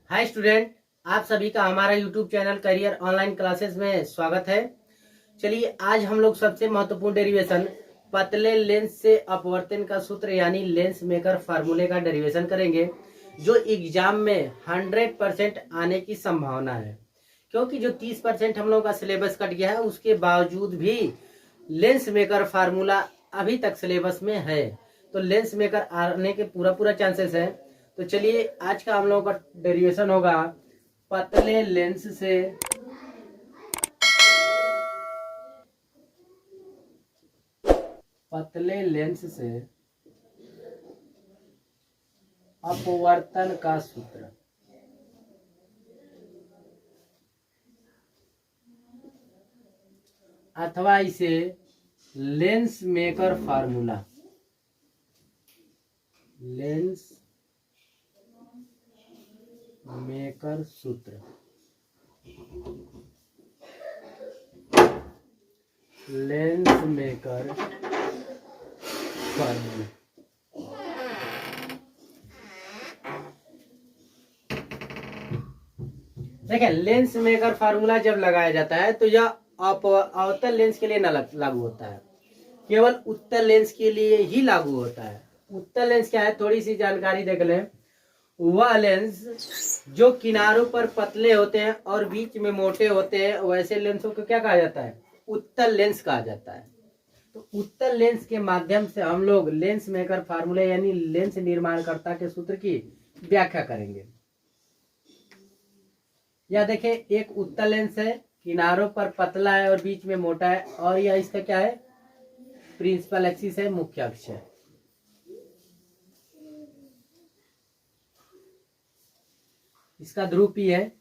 Hi student, आप सभी का हमारा YouTube channel career online classes में स्वागत है। चलिए आज हम लोग सबसे महत्वपूर्ण डेरिवेशन पतले लेंस से अपवर्तन का सूत्र यानी लेंस मेकर फार्मूले का डेरिवेशन करेंगे, जो एग्जाम में 100% आने की संभावना है। क्योंकि जो 30% हम लोग का सिलेबस कट गया है, उसके बावजूद भी लेंस मेकर फार्मूला अभी तक सिलेबस में है, तो लेंस मेकर आने के पूरा चांसेस है। तो चलिए आज का हम लोगों का डेरिवेशन होगा पतले लेंस से अपवर्तन का सूत्र। अथवा इसे lens maker formula, lens maker सूत्र, लेंस मेकर फार्मूला। देखिए, लेंस मेकर फार्मूला जब लगाया जाता है तो यह अवतल लेंस के लिए न लागू होता है, केवल उत्तल लेंस के लिए ही लागू होता है। उत्तल लेंस क्या है, थोड़ी सी जानकारी देख लें। वह लेंस जो किनारों पर पतले होते हैं और बीच में मोटे होते हैं, वैसे लेंसों को क्या कहा जाता है, उत्तल लेंस कहा जाता है। तो उत्तल लेंस के माध्यम से हम लोग लेंस मेकर फार्मूले यानी लेंस निर्माणकर्ता के सूत्र की व्याख्या करेंगे। यह देखिए, एक उत्तल लेंस है, किनारों पर पतला है और बीच में मोटा है, और यह इसका क्या है, प्रिंसिपल एक्सिस है, मुख्य अक्ष है। इसका ध्रुव P है।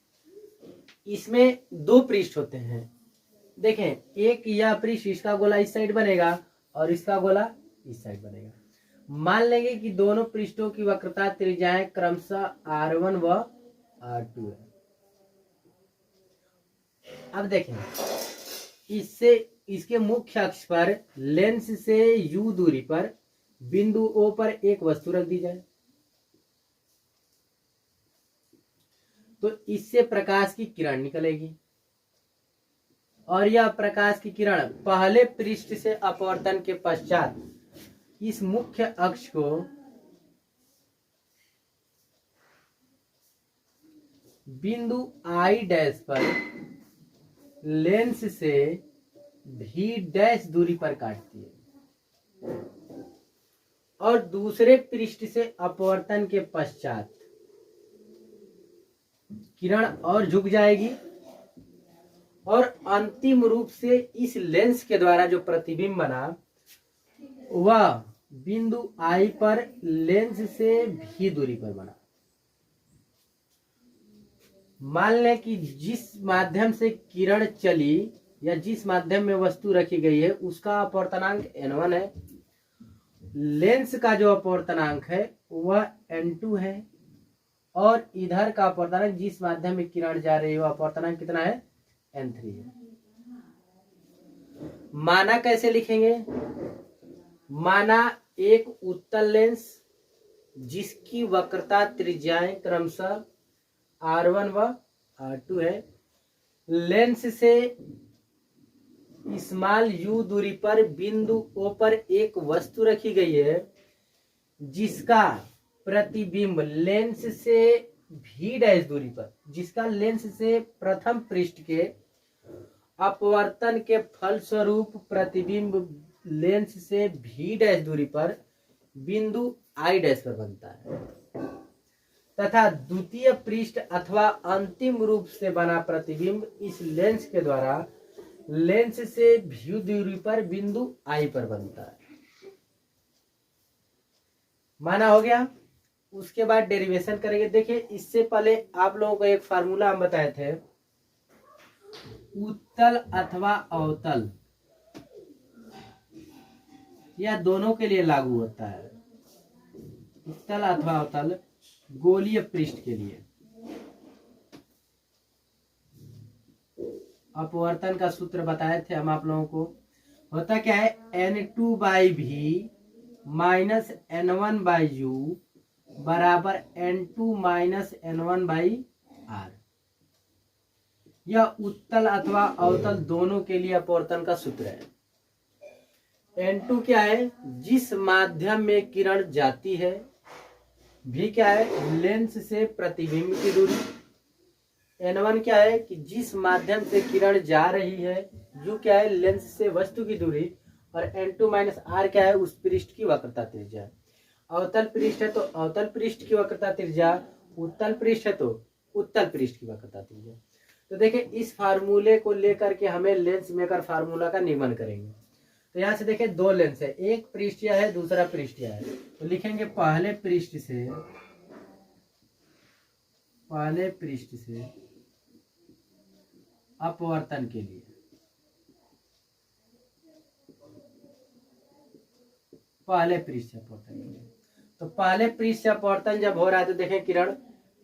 इसमें दो पृष्ठ होते हैं। देखें, एक यह पृष्ठ, इसका गोला इस साइड बनेगा और इसका गोला इस साइड बनेगा। मान लेंगे कि दोनों पृष्ठों की वक्रता त्रिज्याएं क्रमशः R1 व R2 है। अब देखें, इससे इसके मुख्य अक्ष पर लेंस से U दूरी पर बिंदु O पर एक वस्तु रख दी जाए, तो इससे प्रकाश की किरण निकलेगी और यह प्रकाश की किरण पहले पृष्ठ से अपवर्तन के पश्चात इस मुख्य अक्ष को बिंदु I डैश पर लेंस से V डैश दूरी पर काटती है और दूसरे पृष्ठ से अपवर्तन के पश्चात किरण और झुक जाएगी और अंतिम रूप से इस लेंस के द्वारा जो प्रतिबिंब बना वह बिंदु I पर लेंस से V दूरी पर बना। मान लें कि जिस माध्यम से किरण चली या जिस माध्यम में वस्तु रखी गई है उसका अपवर्तनांक n1 है, लेंस का जो अपवर्तनांक है वह n2 है, और इधर का अपवर्तनांक जिस माध्यम में किरण जा रही है वह अपवर्तनांक कितना है, n3 है। माना कैसे लिखेंगे, माना एक उत्तल लेंस जिसकी वक्रता त्रिज्याएं क्रमशः R1 व R2 है, लेंस से स्मॉल u दूरी पर बिंदु O पर एक वस्तु रखी गई है जिसका प्रतिबिंब लेंस से V डैश दूरी पर, जिसका लेंस से प्रथम पृष्ठ के अपवर्तन के फलस्वरूप प्रतिबिंब लेंस से V डैश दूरी पर बिंदु I डैश पर बनता है, तथा द्वितीय पृष्ठ अथवा अंतिम रूप से बना प्रतिबिंब इस लेंस के द्वारा लेंस से V दूरी पर बिंदु I पर बनता है। माना हो गया। उसके बाद डेरिवेशन करेंगे। देखिए, इससे पहले आप लोगों को एक फार्मूला हम बताए थे, उत्तल अथवा अवतल, यह दोनों के लिए लागू होता है। उत्तल अथवा अवतल गोलीय पृष्ठ के लिए अपवर्तन का सूत्र बताए थे हम आप लोगों को। होता क्या है, n2/v - n1/u बराबर n2 - n1/v आर। यह उत्तल अथवा अवतल दोनों के लिए अपवर्तन का सूत्र है। N2 क्या है, जिस माध्यम में किरण जाती है। V क्या है, लेंस से प्रतिबिंब की दूरी। N1 क्या है कि जिस माध्यम से किरण जा रही है। U क्या है, लेंस से वस्तु की दूरी। और N2 माइनस R क्या है, उस पृष्ठ की वक्रता त्रिज्या। अवतल पृष्ठ है तो अवतल पृष्ठ की वक्रता त्रिज्या, उत्तल पृष्ठ है तो उत्तल पृष्ठ की वक्रता त्रिज्या। तो देखिए इस फार्मूले को लेकर के हमें लेंस मेकर फार्मूला का नियमन करेंगे। तो यहाँ से देखिए दो लेंस है, एक पृष्ठीय है दूसरा पृष्ठीय है। तो लिखेंगे पहले पृष्ठ से अपवर्तन के लिए, पहले पृष्ठ से अपवर्तन के लिए। तो पहले पृष्ठ से अपवर्तन जब हो रहा है तो देखें किरण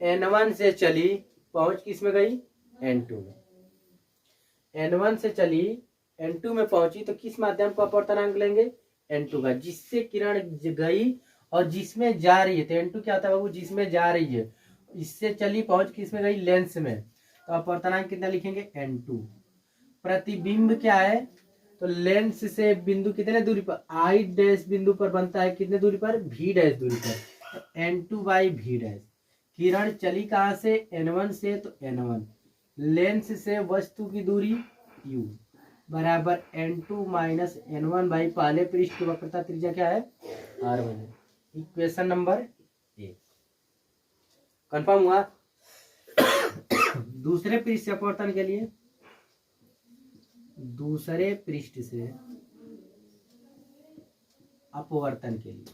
N1 से चली, पहुंच किस में गई, N2 में। N1 से चली N2 में पहुंची तो किस माध्यम को अपवर्तनांक लेंगे, N2 का, जिससे किरण गई और जिसमें जा रही है। तो N2 क्या होता है बाबू, जिसमें जा रही है। इससे चली पहुंच किस में गई, लेंस में। तो अपवर्तनांक कितना लिखेंगे, N2। प्रतिबिंब क्या है, तो लेंस से बिंदु कितने दूरी पर, आई डैश बिंदु पर बनता है, कितने दूरी पर, V डैश दूरी पर। N2 by V dash. किरण चली कहां से, N1 से, तो N1। लेंस से वस्तु की दूरी U बराबर N2 माइनस N1 बाई पहले पृष्ठ की वक्रता त्रिज्या क्या है, R1। इक्वेशन नंबर 1 कंफर्म हुआ। दूसरे पृष्ठ से अपवर्तन के लिए, दूसरे पृष्ठ से अपवर्तन के लिए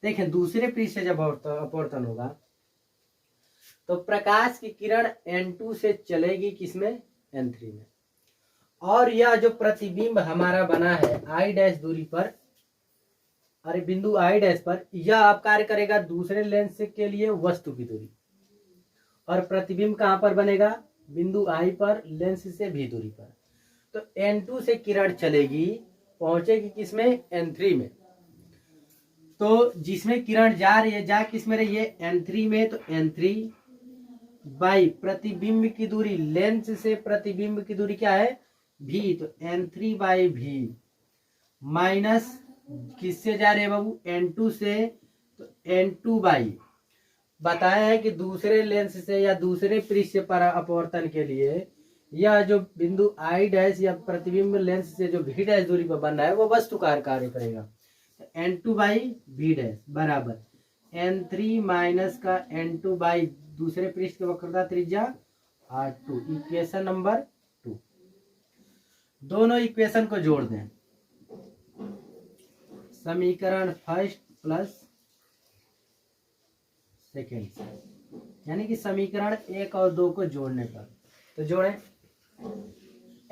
देखें, दूसरे पृष्ठ से जब अपवर्तन होगा तो प्रकाश की किरण N2 से चलेगी किसमें, N3 में। और यह जो प्रतिबिंब हमारा बना है I डैश दूरी पर, अरे बिंदु I डैश पर, यह अब कार्य करेगा दूसरे लेंस के लिए वस्तु की दूरी। और प्रतिबिंब कहां पर बनेगा, बिंदु I पर, लेंस से V दूरी पर। तो N2 से किरण चलेगी, पहुंचेगी किसमें, N3 में। तो जिसमें किरण जा रही है, जा किस में रही है, N3 में। तो N3 बाई प्रतिबिंब की दूरी, लेंस से प्रतिबिंब की दूरी क्या है, V। तो N3 बाई V माइनस किससे जा रहे हैं बाबू, N2 से। तो N2 बाई, बताया है कि दूसरे लेंस से या दूसरे पृष्ठ पर अपवर्तन के लिए यह जो बिंदु I डैश या प्रतिबिंब लेंस से जो V डैश दूरी पर बन रहा है वो वस्तु कार्य करेगा। N2 बाई V डैश बराबर N3 माइनस का N2 बाई दूसरे पृष्ठ की वक्रता त्रिज्या R2। Equation number 2। दोनों इक्वेशन को जोड़ दें, समीकरण फर्स्ट प्लस सेकेंड से, यानी कि समीकरण 1 और 2 को जोड़ने पर। तो जोड़ें,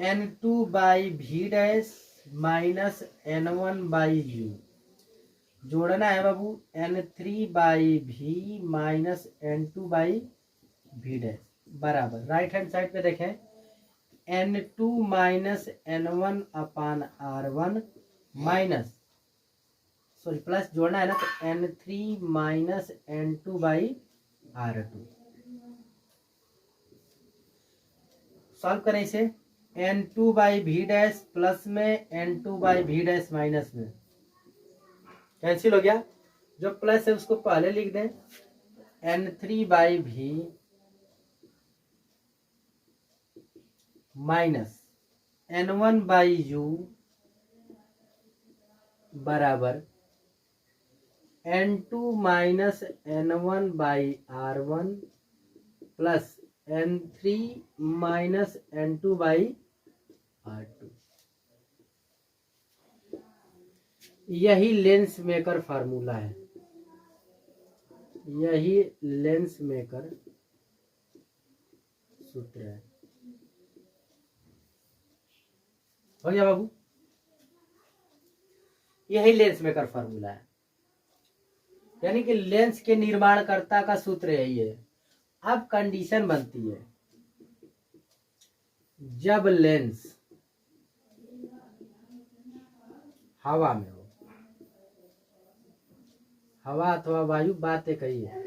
N2 by V dash minus N1 by U। जोड़ना है बाबू N3 by V minus N2 by V dash बराबर, राइट हैंड साइड पे देखें, N2 माइनस N1 अपान R1 माइनस, सॉरी प्लस जोड़ना है ना, तो N3 minus N2 by R2। Solve करें इसे, N2 by V dash plus में N2 by V dash minus में कैंसिल हो गया। जो प्लस है उसको पहले लिख दें, N3 by V minus N1 by U बराबर N2 minus N1 by R1 plus N3 minus N2 by R2। यही लेंस मेकर फार्मूला है, यही लेंस मेकर सूत्र है। हो गया बाबू, यही लेंस मेकर फार्मूला है, यानी कि लेंस के निर्माणकर्ता का सूत्र यही है। अब कंडीशन बनती है, जब लेंस हवा में हो, हवा अथवा वायु बात एक ही है।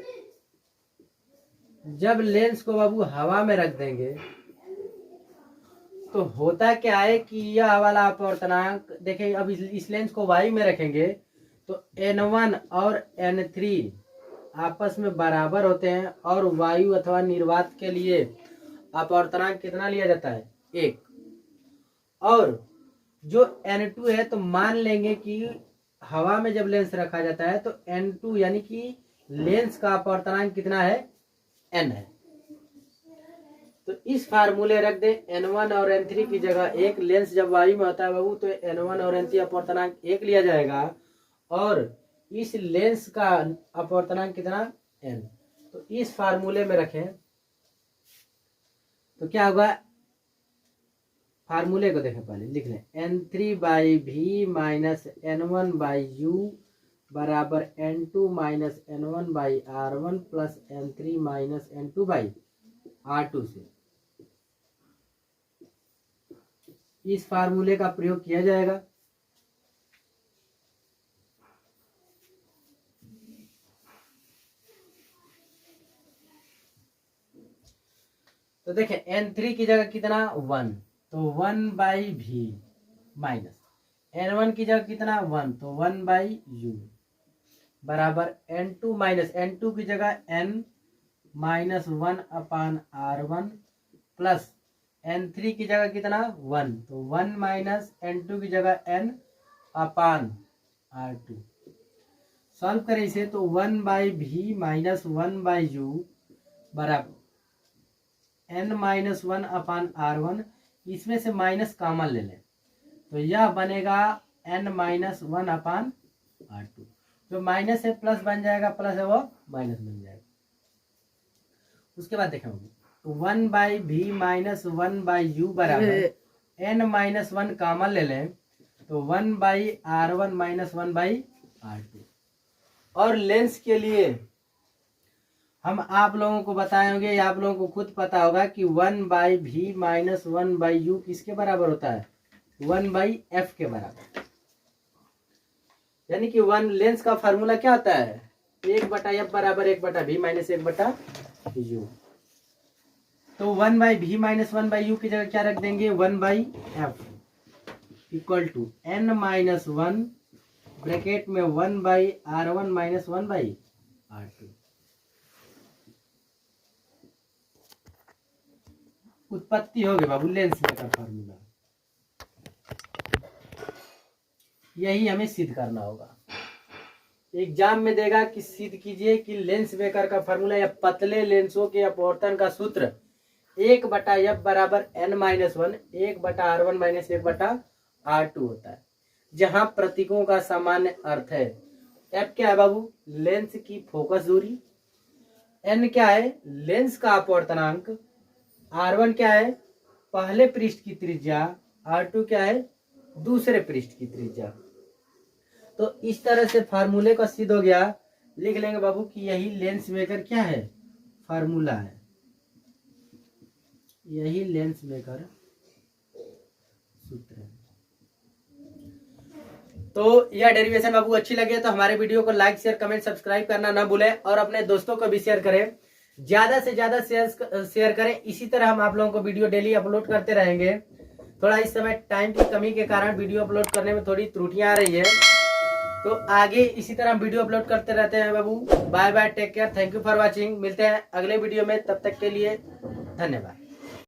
जब लेंस को बाबू हवा में रख देंगे तो होता क्या है कि यह वाला अपवर्तनांक देखिए, अब इस लेंस को वायु में रखेंगे तो N1 और N3 आपस में बराबर होते हैं और वायु अथवा निर्वात के लिए अपवर्तनांक कितना लिया जाता है? 1। और जो N2 है तो मान लेंगे कि हवा में जब लेंस रखा जाता है तो N2 यानी कि लेंस का अपवर्तनांक कितना है? N है। तो इस फार्मूले रख दे N1 और N3 की जगह 1। लेंस जब वायु में होता है बाबू तो N1 और N3 अपवर्तनांक 1 लिया जाएगा और इस लेंस का अपवर्तनांक कितना? N। तो इस फार्मूले में रखें तो क्या होगा? फार्मूले को देखें, पहले लिख लें। N3/V माइनस N1/U बराबर N2 minus N1/R1 plus N3 minus N2/R2 से इस फार्मूले का प्रयोग किया जाएगा। तो देखें N3 की जगह कितना? 1, तो 1/V माइनस N1 की जगह कितना? 1, तो 1/U बराबर N2 माइनस N2 की जगह N minus 1/R1 plus N3 की जगह कितना? 1, तो 1 माइनस N2 की जगह N/R2। सॉल्व करें इसे तो 1/V माइनस 1/U बराबर N माइनस 1/R1। इसमें से माइनस कॉमन ले लें तो यह बनेगा N माइनस 1/R2। जो माइनस है प्लस बन जाएगा, प्लस है वो माइनस बन जाएगा। उसके बाद देखेंगे तो 1/V माइनस 1/U बराबर N माइनस 1 कॉमन ले लें तो 1/R1 माइनस 1/R2। और लेंस के लिए हम आप लोगों को बताए होंगे या आप लोगों को खुद पता होगा कि 1/V माइनस 1/U किसके बराबर होता है? 1/F के बराबर। यानी कि 1 लेंस का फार्मूला क्या होता है? 1/F बराबर 1/V माइनस 1/U। तो 1/V माइनस 1/U की जगह क्या रख देंगे? 1/F equal to N minus 1 bracket में 1/R1 माइनस 1/R2। उत्पत्ति हो गई बाबू लेंस मेकर फार्मूला। यही हमें सिद्ध करना होगा। एग्जाम में देगा कि सिद्ध कीजिए कि लेंस मेकर का फार्मूला या पतले लेंसों के अपवर्तन का सूत्र 1/F बराबर N minus 1 1/R1 minus 1/R2 होता है, जहां प्रतीकों का सामान्य अर्थ है। F क्या है बाबू? लेंस की फोकस दूरी। N क्या है? लेंस का अपवर्तनांक। R1 क्या है? पहले पृष्ठ की त्रिज्या। R2 क्या है? दूसरे पृष्ठ की त्रिज्या। तो इस तरह से फार्मूले का सिद्ध हो गया। लिख लेंगे बाबू कि यही लेंस मेकर क्या है? फार्मूला है। यही लेंस मेकर सूत्र है। तो यह डेरिवेशन बाबू अच्छी लगे तो हमारे वीडियो को लाइक शेयर कमेंट सब्सक्राइब करना ना भूलें और अपने दोस्तों को भी शेयर करें। ज्यादा से ज्यादा शेयर करें। इसी तरह हम आप लोगों को वीडियो डेली अपलोड करते रहेंगे। थोड़ा इस समय टाइम की कमी के कारण वीडियो अपलोड करने में थोड़ी त्रुटियां आ रही है, तो आगे इसी तरह हम वीडियो अपलोड करते रहते हैं बाबू। Bye bye, take care, thank you for watching. मिलते हैं अगले वीडियो में, तब तक के लिए धन्यवाद।